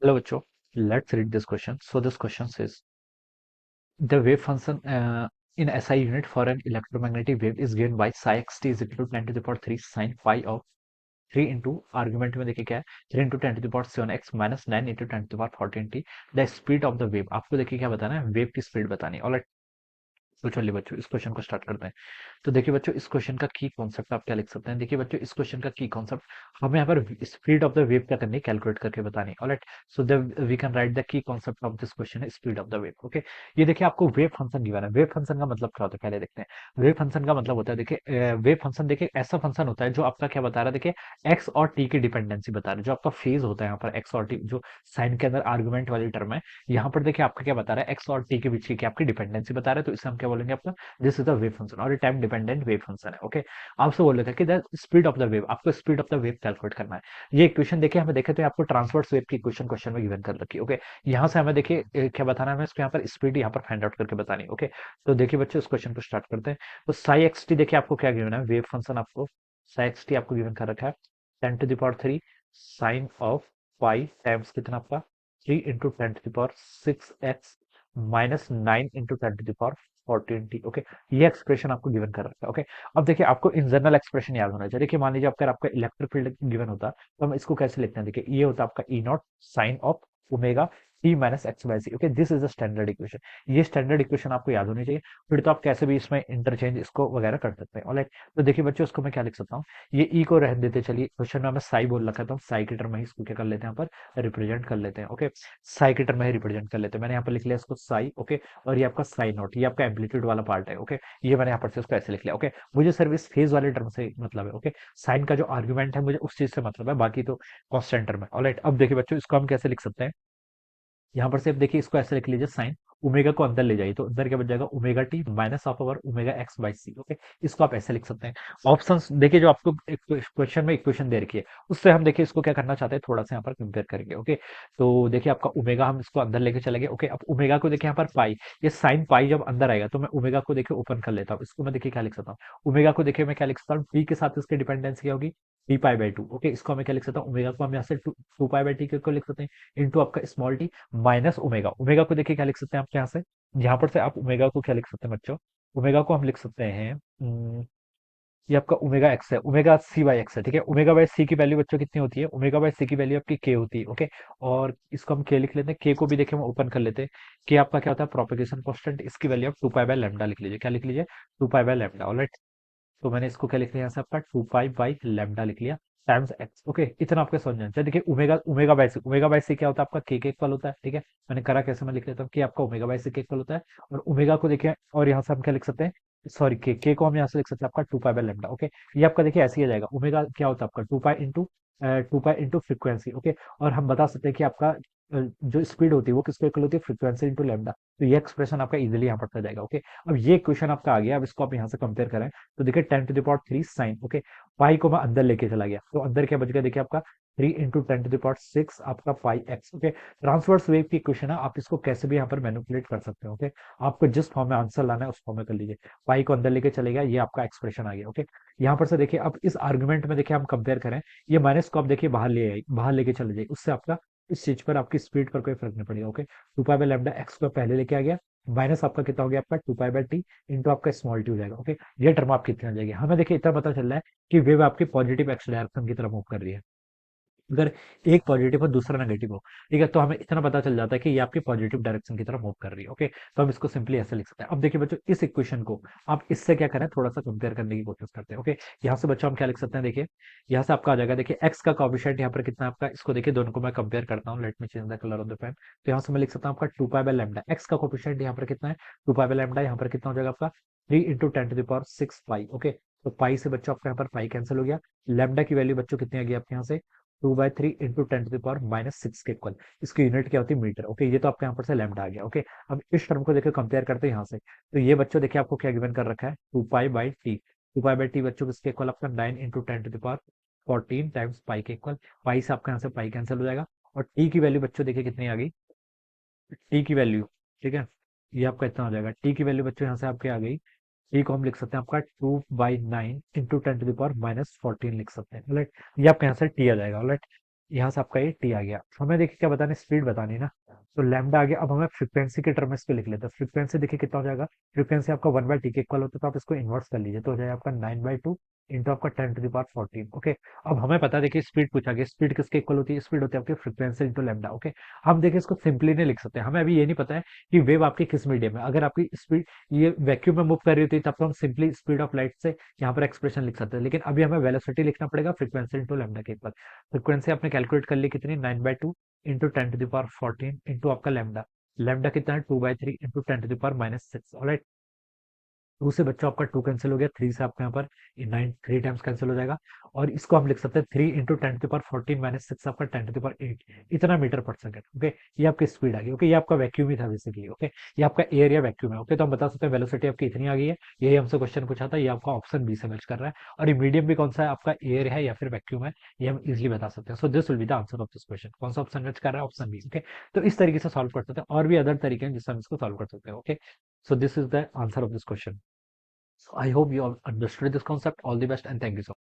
Hello, Bachcho. Let's read this question. So this question says the wave function in SI unit for an electromagnetic wave is given by psi xt is equal to 10 to the power 3 sin phi of 3 into argument में देखिए क्या है 3 into 10 to the power 7 x minus 9 into 10 to the power 14 t the speed of the wave. आपको देखिए क्या बताना है, wave की स्पीड बतानी है। ऑलराइट, तो चलिए बच्चों इस क्वेश्चन को स्टार्ट करते हैं। तो देखिए बच्चों, इस क्वेश्चन का की कॉन्सेप्ट आप क्या लिख सकते हैं। देखिए बच्चों, इस क्वेश्चन का की कॉन्सेप्ट हमें यहाँ पर स्पीड ऑफ द वेव क्या करनी है, कैलकुलेट करके बतानी है। Alright, so the we can write the key concept of this question है speed of the wave. Okay, ये देखिए आपको वेव फंक्शन गिवन है। वेव फंक्शन का मतलब क्या होता है पहले देखते हैं। वेव फंक्शन का मतलब होता है, देखिए वेव फंक्शन देखिए ऐसा फंक्शन होता है जो आपका क्या बता रहा है, देखिए एक्स और टी की डिपेंडेंसी बता रहा है। जो आपका फेज होता है यहाँ पर एक्स और टी, जो साइन के अंदर आर्गुमेंट वाली टर्म है, यहाँ पर देखिए आपका क्या बता रहा है, एक्स और टी के बीच की आपकी डिपेंडेंसी बता रहा है। तो इसे हम क्या बोलेंगे, आपका this is the wave function और ये टाइम डिपेंडेंट वेव फंक्शन है। ओके, आपसे बोल रहे थे कि the speed of the wave, आपको speed of the wave calculate करना है। ये इक्वेशन देखिए हमें देखे तो आपको ट्रांसवर्स वेव की इक्वेशन क्वेश्चन में गिवन कर रखी है। ओके, यहाँ से हमें देखिए क्या बताना है, हमें इसको यहाँ पर स्पीड यहाँ पर फाइंड आउट करके बतानी है। ओके, तो देखिए बच्चों इस क्वेश्चन को स्टार्ट करते हैं। तो साई एक्स टी देखिए आपको क्या गिवन है, वेव फंक्शन आपको साई एक्स टी आपको गिवन कर रखा है 10 to the power 3 sine of pi times कितना आपका 3 into 10 to the power 6 x minus 9 into 10 to the power 14 t। Okay, ये एक्सप्रेशन आपको गिवन कर रखा है। ओके, अब देखिए आपको इन जनरल एक्सप्रेशन याद होना चाहिए। देखिए मान लीजिए आपका इलेक्ट्रिक फील्ड गिवन होता तो हम इसको कैसे लिखते हैं। देखिए ये होता आपका e naught sine of omega t minus x by c. Okay, this is the standard equation. ये स्टैंडर्ड इक्वेशन आपको याद होनी चाहिए, फिर तो आप कैसे भी इसमें इंटरचेंज इसको वगैरह कर सकते हैं। ऑलराइट, तो देखिए बच्चों इसको मैं क्या लिख सकता हूँ, ये ई को रहने देते। चलिए क्वेश्चन में हमें साई बोल रखा था, साई की टर्म में ही इसको क्या कर लेते हैं, यहाँ पर रिप्रेजेंट कर लेते हैं। ओके, साई की टर्म में ही रिप्रेजेंट कर लेते हैं। मैंने यहाँ पर लिख लिया इसको साई। ओके, और ये आपका साई नॉट, ये आपका एम्पलीट्यूड वाला पार्ट है। ओके, ये मैंने यहाँ पर से इसको ऐसे लिख लिया। ओके, मुझे सिर्फ इस फेज वाले टर्म से मतलब है। ओके, साइन का जो आर्ग्यूमेंट है मुझे उस चीज से मतलब है, बाकी तो कॉन्स्टेंट टर्म है। ऑलराइट, अब देखिए बच्चों इसको हम कैसे लिख सकते हैं। यहाँ पर से आप देखिए इसको ऐसे लिख लीजिए, साइन ओमेगा को अंदर ले जाइए तो अंदर क्या बच जाएगा, omega t minus of over omega x by c. Okay, इसको आप ऐसे लिख सकते हैं। ऑप्शंस देखिए जो आपको क्वेश्चन में इक्वेशन दे रखी है उससे हम देखिए इसको क्या करना चाहते हैं, थोड़ा सा यहाँ पर कंपेयर करेंगे। ओके, तो देखिए आपका ओमेगा हम इसको अंदर लेके चले गए। ओके, अब ओमेगा को देखिए यहाँ पर पाई, ये साइन पाई जब अंदर आएगा तो मैं ओमेगा को देखिए ओपन कर लेता हूँ। इसको मैं देखिए क्या लिख सकता हूँ, ओमेगा को देखिए मैं क्या लिख सकता हूँ, टी के साथ इसकी डिपेंडेंसी क्या होगी, T pi by two. Okay, इसको हमें क्या लिख सकता हूँ, ओमेगा को हम यहाँ से टू पाई बाई टी को लिख सकते हैं इंटू आपका small T minus omega. Omega को देखिए क्या लिख सकते हैं आप यहाँ से, यहाँ पर से आप ओमेगा को क्या लिख सकते हैं बच्चों, ओमेगा को हम लिख सकते हैं ये आपका ओमेगा एक्स है, ओमेगा सी बाई एक्स है। ठीक है, ओमेगा बाई सी की वैल्यू बच्चों कितनी होती है, ओमेगा बाई सी की वैल्यू आपकी के होती है। ओके, और इसको हम के लिख लेते हैं, के को भी देखिए हम ओपन कर लेते हैं। के आपका क्या होता है, प्रोपेगेशन कांस्टेंट, इसकी वैल्यू आप 2 पाई बाय लैम्डा लिख लीजिए। क्या लिख लीजिए, 2 पाई बाय लैम्डा। ऑलराइट, तो मैंने इसको क्या लिख लिया यहाँ से आपका 2 पाई बाई लैम्डा लिख लिया टाइम्स एक्स। ओके, इतना आपके समझ में चाहिए। देखिए ओमेगा ओमेगा बाई सी क्या होता है, आपका के इक्वल होता है। ठीक है, मैंने करा कैसे, मैं लिख लेता हूँ कि आपका ओमेगा बाई सी के इक्वल होता है। और ओमेगा को देखिए, और यहाँ से हम क्या लिख सकते हैं, सॉरी के को हम यहाँ से लिख सकते हैं आपका 2 पाई बाय लैम्डा। ओके, ये आपका देखिए ऐसे ही आ जाएगा, ओमेगा क्या होता है आपका 2 पाई इंटू फ्रिक्वेंसी। ओके, और हम बता सकते हैं कि आपका जो स्पीड होती है वो किसको इक्वल होती है, फ्रिक्वेंसी इंटू लैम्डा। तो ये एक्सप्रेशन आपका इजिली यहाँ पर आ जाएगा। ओके, अब ये क्वेश्चन आपका आ गया, अब इसको आप यहाँ से कंपेयर करें तो देखिए 10 to the power 3 sine. Okay, pi को मैं अंदर लेके चला गया तो अंदर क्या बच गया, देखिए आपका 3 इंटू 10 to the power 6 आपका पाई एक्स। ओके, ट्रांसवर्स वेव की क्वेश्चन है, आप इसको कैसे भी यहाँ पर मैनिपुलेट कर सकते हो। ओके, आपको जिस फॉर्म में आंसर लाना है उस फॉर्म में कर लीजिए। पाई को अंदर लेके चले गया, ये आपका एक्सप्रेशन आ गया। ओके, यहाँ पर से देखिए अब इस आर्गुमेंट में देखिए हम कंपेयर करें, ये माइनस को आप देखिए बाहर ले आई, बाहर लेके चले जाइए, उससे आपका इस चीज पर आपकी स्पीड पर कोई फर्क नहीं पड़ेगा। Okay, 2 pi by lambda x को पहले लेके आ गया, माइनस आपका कितना हो गया, आपका 2 पाई बाय टी इंटू आपका स्मॉल टी हो जाएगा। ओके, ये टर्म आपकी कितनी आ जाएगी, हमें देखिए इतना पता चल रहा है कि वेव आपकी पॉजिटिव एक्स डायरेक्शन की तरफ मूव कर रही है। अगर एक पॉजिटिव और दूसरा नेगेटिव हो, ठीक है, तो हमें इतना पता चल जाता है कि ये आपकी पॉजिटिव डायरेक्शन की तरफ मूव कर रही है। ओके, तो हम इसको सिंपली ऐसे लिख सकते हैं। अब देखिए बच्चों, इस इक्वेशन को आप इससे क्या करें, थोड़ा सा कंपेयर करने की कोशिश करते हैं। ओके, यहाँ से बच्चों हम क्या लिख सकते हैं, देखिए यहाँ से आपका आ जाएगा, देखिए एक्स का कॉफिशिएंट यहाँ पर कितना है आपका, इसको देखिए दोनों को मैं कंपेयर करता हूँ। Let me change the colour of the pen. तो यहाँ से मैं लिख सकता हूँ आपका 2 पाई बाय लैम्डा, एक्स का कॉफिशिएंट यहाँ पर कितना है, 2 पाई बाय लैम्डा, यहाँ पर कितना हो जाएगा आपका 3 into 10 to the power 6 pi. Okay, तो पाई से बच्चों आपका यहाँ पर पाई कैंसिल हो गया, लैम्डा की वैल्यू बच्चों कितनी आ गई आपके यहाँ से 2/3 इंटू 10 to the power -6 के इक्वल। इसकी यूनिट क्या होती है, मीटर। ओके, ये तो आपके यहाँ पर से लैम्डा आ गया। ओके, अब इस टर्म को देखिए कंपेयर करते हैं यहाँ से, तो ये बच्चों देखिए आपको क्या गिवन कर रखा है, 2 pi by T. 2 pi by T बच्चों किसके इक्वल, आपका 9 into 10 to the power 14 times पाई के इक्वल। पाई से आपका यहाँ से पाई कैंसिल हो जाएगा, और टी की वैल्यू बच्चों देखिए कितनी आ गई, टी की वैल्यू, ठीक है, ये आपका इतना हो जाएगा। टी की वैल्यू बच्चों यहाँ से आपके आ गई, टी को हम लिख सकते हैं आपका 2/9 इंटू 10 to the power -14 लिख सकते हैं। राइट, ये आपके यहाँ से टी आ जाएगा। राइट, यहाँ से आपका ये टी आ गया। हमें देखिए क्या बताना, स्पीड बतानी है ना, तो लैम्डा आ गया। अब हमें फ्रीक्वेंसी के टर्म में इसको लिख लेते हैं। फ्रीक्वेंसी देखिए कितना हो जाएगा, फ्रीक्वेंसी आपका 1/t के इक्वल होता है, तो आप इसको इन्वर्स कर लीजिए, तो हो जाएगा आपका 9/2 इंटू आपका 10 to the power 14। ओके, अब हमें पता है देखिए स्पीड पूछा गया, स्पीड किसके इक्वल होती है, स्पीड होती है आपकी फ्रीक्वेंसी इंटू लैम्डा। ओके, हम देखिए इसको सिंपली नहीं लिख सकते, हमें अभी ये नहीं पता है कि वेव आपकी किस मीडियम में, अगर आपकी स्पीड ये वैक्यूम में मूव कर रही होती तब तो हम सिंपली स्पीड ऑफ लाइट से यहाँ पर एक्सप्रेशन लिख सकते हैं, लेकिन अभी हमें वेलोसिटी लिखना पड़ेगा फ्रीक्वेंसी इंटू लैम्डा के इक्वल। फ्रीक्वेंसी आपने कैलकुलेट कर ली कितनी, 9/2 into 10 to the power 14 into आपका लैम्डा। लैम्डा कितना है, 2/3 into 10 to the power -6। Alright, two से बच्चों आपका टू कैंसिल हो गया, थ्री से आपका यहाँ पर 9 3 टाइम्स कैंसिल हो जाएगा, और इसको हम लिख सकते हैं 3 इंटू 10 to the power 14 - 6 आपका 10 to the power 8, इतना मीटर पर सेकंड। ओके, ये आपकी स्पीड आ गई। ओके, ये आपका वैक्यूम ही था बेसिकली। ओके, ये आपका एयर या वैक्यूम है। ओके, तो हम बता सकते हैं वेलोसिटी आपकी इतनी आ गई है, यही हमसे क्वेश्चन पूछा था, ये आपका ऑप्शन बी से मैच कर रहा है, और ये मीडियम भी कौन सा है आपका, एयर है या फिर वैक्यूम है, ये हम इजिली बता सकते हैं। So this will be the answer of this question. कौन सा ऑप्शन मैच कर रहा है, ऑप्शन बी। ओके, तो इस तरीके से सॉल्व कर सकते हैं, और भी अदर तरीके हैं जिससे हम इसको सॉल्व कर सकते हैं। Okay, so this is the answer of this question. So I hope you all understood this concept. All the best and thank you so much.